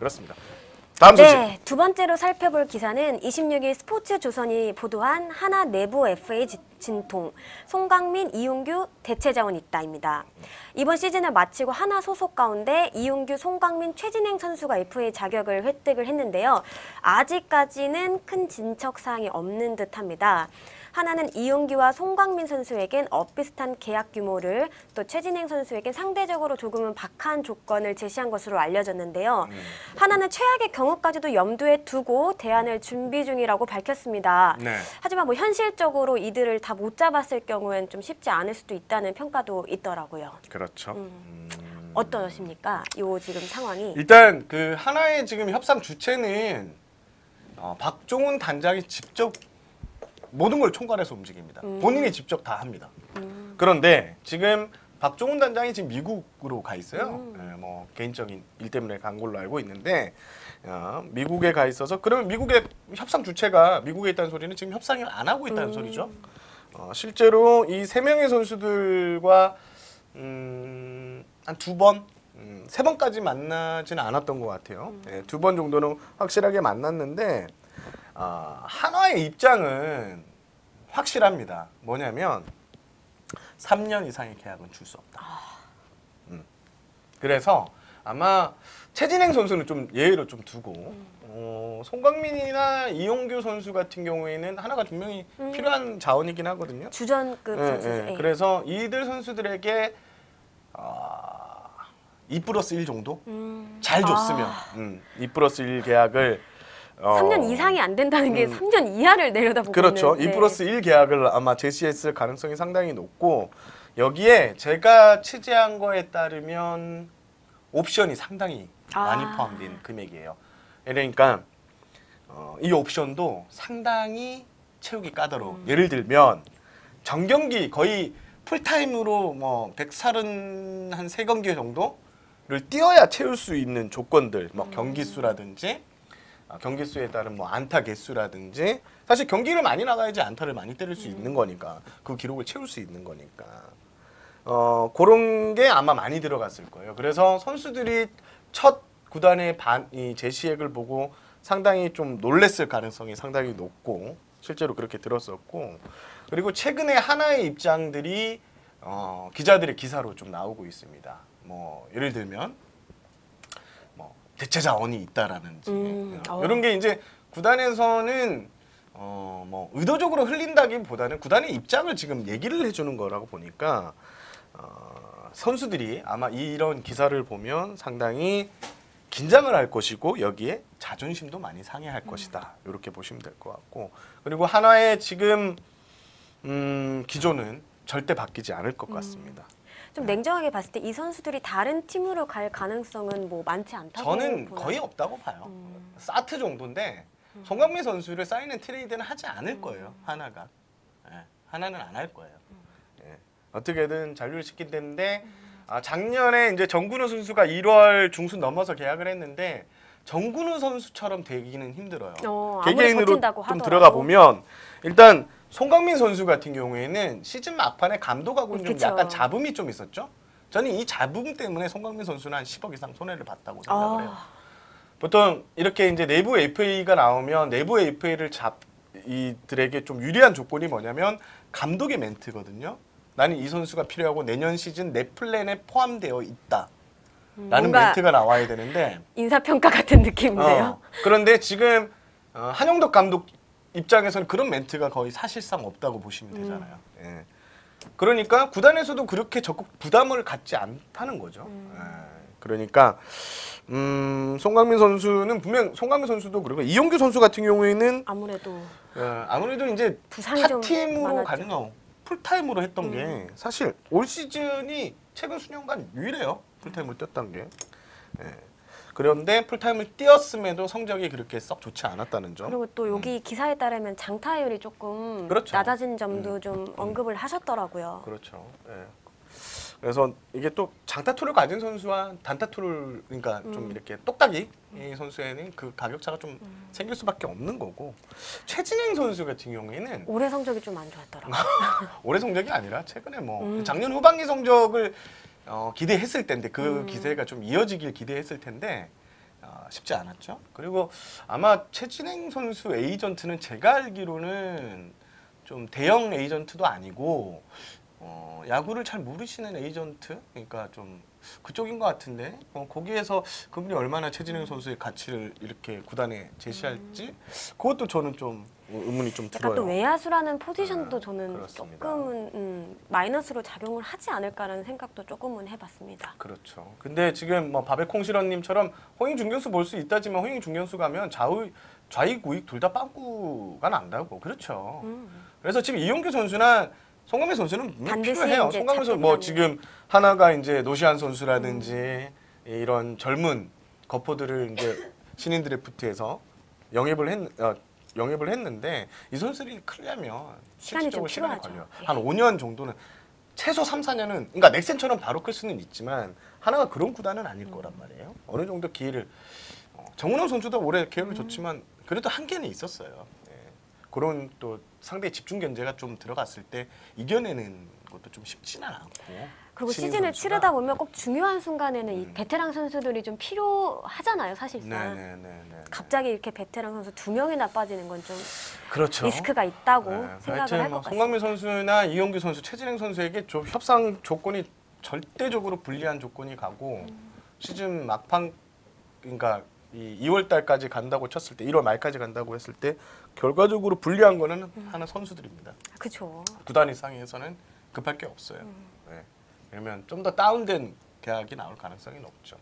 그렇습니다. 다음 소식. 네, 두 번째로 살펴볼 기사는 26일 스포츠조선이 보도한 하나 내부 FA 진통, 송강민, 이용규 대체자원 있다입니다. 이번 시즌을 마치고 하나 소속 가운데 이용규, 송강민, 최진행 선수가 FA 자격을 획득을 했는데요. 아직까지는 큰 진척 사항이 없는 듯합니다. 하나는 이용규와 송강민 선수에겐 엇비슷한 계약 규모를, 또 최진행 선수에겐 상대적으로 조금은 박한 조건을 제시한 것으로 알려졌는데요. 하나는 최악의 경우까지도 염두에 두고 대안을 준비 중이라고 밝혔습니다. 네. 하지만 뭐 현실적으로 이들을 다 못 잡았을 경우엔 좀 쉽지 않을 수도 있다는 평가도 있더라고요. 그렇죠. 어떠십니까? 요 지금 상황이. 일단 그 하나의 지금 협상 주체는 박종훈 단장이 직접 모든 걸 총괄해서 움직입니다. 본인이 직접 다 합니다. 그런데 지금 박종훈 단장이 지금 미국으로 가 있어요. 네, 뭐 개인적인 일 때문에 간 걸로 알고 있는데 미국에 가 있어서, 그러면 미국의 협상 주체가 미국에 있다는 소리는 지금 협상을 안 하고 있다는 소리죠. 실제로 이 세 명의 선수들과 한 두 번, 세 번까지 만나지는 않았던 것 같아요. 네, 두 번 정도는 확실하게 만났는데 한화의 입장은 확실합니다. 뭐냐면 3년 이상의 계약은 줄 수 없다. 그래서 아마 최진행 선수는 좀 예외로 좀 두고 송강민이나 이용규 선수 같은 경우에는 하나가 분명히 필요한 자원이긴 하거든요. 주전급 선수. 네. 그래서 이들 선수들에게 2+1 정도? 잘 줬으면 2+1 계약을 3년 이상이 안 된다는 게 3년 이하를 내려다보고 그렇죠. 있는. 2+1 계약을 아마 제시했을 가능성이 상당히 높고, 여기에 제가 취재한 거에 따르면 옵션이 상당히 많이 포함된 금액이에요. 그러니까 이 옵션도 상당히 채우기 까다로워. 예를 들면 정경기 거의 풀타임으로 뭐 133경기 정도를 뛰어야 채울 수 있는 조건들, 뭐 경기 수라든지 경기 수에 따른 뭐 안타 개수라든지, 사실 경기를 많이 나가야지 안타를 많이 때릴 수 있는 거니까, 그 기록을 채울 수 있는 거니까 그런 게 아마 많이 들어갔을 거예요. 그래서 선수들이 첫 구단의 이 제시액을 보고 상당히 좀 놀랬을 가능성이 상당히 높고, 실제로 그렇게 들었었고, 그리고 최근에 하나의 입장들이 기자들의 기사로 좀 나오고 있습니다. 뭐 예를 들면 대체 자원이 있다라는지 이런 게 이제 구단에서는 뭐 의도적으로 흘린다기보다는 구단의 입장을 지금 얘기를 해주는 거라고 보니까 선수들이 아마 이런 기사를 보면 상당히 긴장을 할 것이고, 여기에 자존심도 많이 상해할 것이다. 이렇게 보시면 될 것 같고, 그리고 하나의 지금 기조는 절대 바뀌지 않을 것 같습니다. 좀 냉정하게 봤을 때 이 선수들이 다른 팀으로 갈 가능성은 뭐 많지 않다고 저는 보나요? 거의 없다고 봐요. 사트 정도인데 송강민 선수를 사인앤 트레이드는 하지 않을 거예요. 하나가. 하나는 안 할 거예요. 어떻게든 잔류를 시킨다는데 작년에 이제 정근우 선수가 1월 중순 넘어서 계약을 했는데 정근우 선수처럼 되기는 힘들어요. 개개인으로 좀 들어가 보면 일단 송강민 선수 같은 경우에는 시즌 막판에 감독하고는 좀 약간 잡음이 좀 있었죠. 저는 이 잡음 때문에 송강민 선수는 한 10억 이상 손해를 봤다고 생각을 해요. 보통 이렇게 이제 내부 FA가 나오면 내부 FA를 이들에게 좀 유리한 조건이 뭐냐면 감독의 멘트거든요. 나는 이 선수가 필요하고 내년 시즌 내 플랜에 포함되어 있다. 라는 멘트가 나와야 되는데 인사평가 같은 느낌인데요. 그런데 지금 한영덕 감독 입장에서는 그런 멘트가 거의 사실상 없다고 보시면 되잖아요. 예. 그러니까 구단에서도 그렇게 적극 부담을 갖지 않다는 거죠. 그러니까 송강민 선수는 분명 송강민 선수도 그리고 이용규 선수 같은 경우에는 아무래도 이제 타 팀으로 가는 거 풀타임으로 했던 게 사실 올 시즌이 최근 수년간 유일해요. 풀타임을 뛰었던 게. 그런데 풀타임을 뛰었음에도 성적이 그렇게 썩 좋지 않았다는 점. 그리고 또 여기 기사에 따르면 장타율이 조금 낮아진 점도 좀 언급을 하셨더라고요. 그렇죠. 그래서 이게 또 장타툴을 가진 선수와 단타툴을 그러니까 좀 이렇게 똑딱이 이 선수에는 그 가격차가 좀 생길 수밖에 없는 거고, 최진행 선수 같은 경우에는 올해 성적이 좀 안 좋았더라고요. 올해 성적이 아니라 최근에 뭐 작년 후반기 성적을 기대했을 텐데 그 기세가 좀 이어지길 기대했을 텐데 쉽지 않았죠. 그리고 아마 최진행 선수 에이전트는 제가 알기로는 좀 대형 에이전트도 아니고 야구를 잘 모르시는 에이전트, 그러니까 좀 그쪽인 것 같은데 거기에서 그분이 얼마나 최진행 선수의 가치를 이렇게 구단에 제시할지 그것도 저는 좀 의문이 좀 들어요. 약간 또 외야수라는 포지션도 저는 그렇습니다. 조금은 마이너스로 작용을 하지 않을까라는 생각도 조금은 해봤습니다. 그렇죠. 근데 지금 뭐 바베콩실언님처럼 호잉 중견수 볼 수 있다지만 호잉 중견수 가면 좌익 우익 둘 다 빵꾸가 난다고. 그렇죠. 그래서 지금 이용규 선수나 송강민 선수는 반드시 필요해요. 이제 송강민 선수 뭐 지금 하나가 이제 노시안 선수라든지 이런 젊은 거포들을 이제 신인 드래프트에서 영입을 했는데 이 선수들이 크려면 시간이 좀 실질적으로 시간이 필요하죠. 걸려요. 예. 한 5년 정도는 최소 3, 4년은 그러니까 넥센처럼 바로 클 수는 있지만 하나가 그런 구단은 아닐 거란 말이에요. 어느 정도 기회를 정은원 선수도 올해 기회를 줬지만 그래도 한계는 있었어요. 예. 그런 또 상대의 집중 견제가 좀 들어갔을 때 이겨내는 것도 좀 쉽지는 않고. 그리고 신인 시즌을 선수가. 치르다 보면 꼭 중요한 순간에는 이 베테랑 선수들이 좀 필요하잖아요, 사실상. 네네네. 갑자기 이렇게 베테랑 선수 2명이나 빠지는 건 좀 그렇죠. 리스크가 있다고 네. 생각을 하여튼 할 뭐 것 같습니다. 송강민 선수나 이용규 선수, 최진행 선수에게 좀 협상 조건이 절대적으로 불리한 조건이 가고 시즌 막판 그러니까 이 2월 달까지 간다고 쳤을 때 1월 말까지 간다고 했을 때 결과적으로 불리한 거는 하나 선수들입니다. 그렇죠. 구단 이상에서는 급할 게 없어요. 네. 그러면 좀 더 다운된 계약이 나올 가능성이 높죠.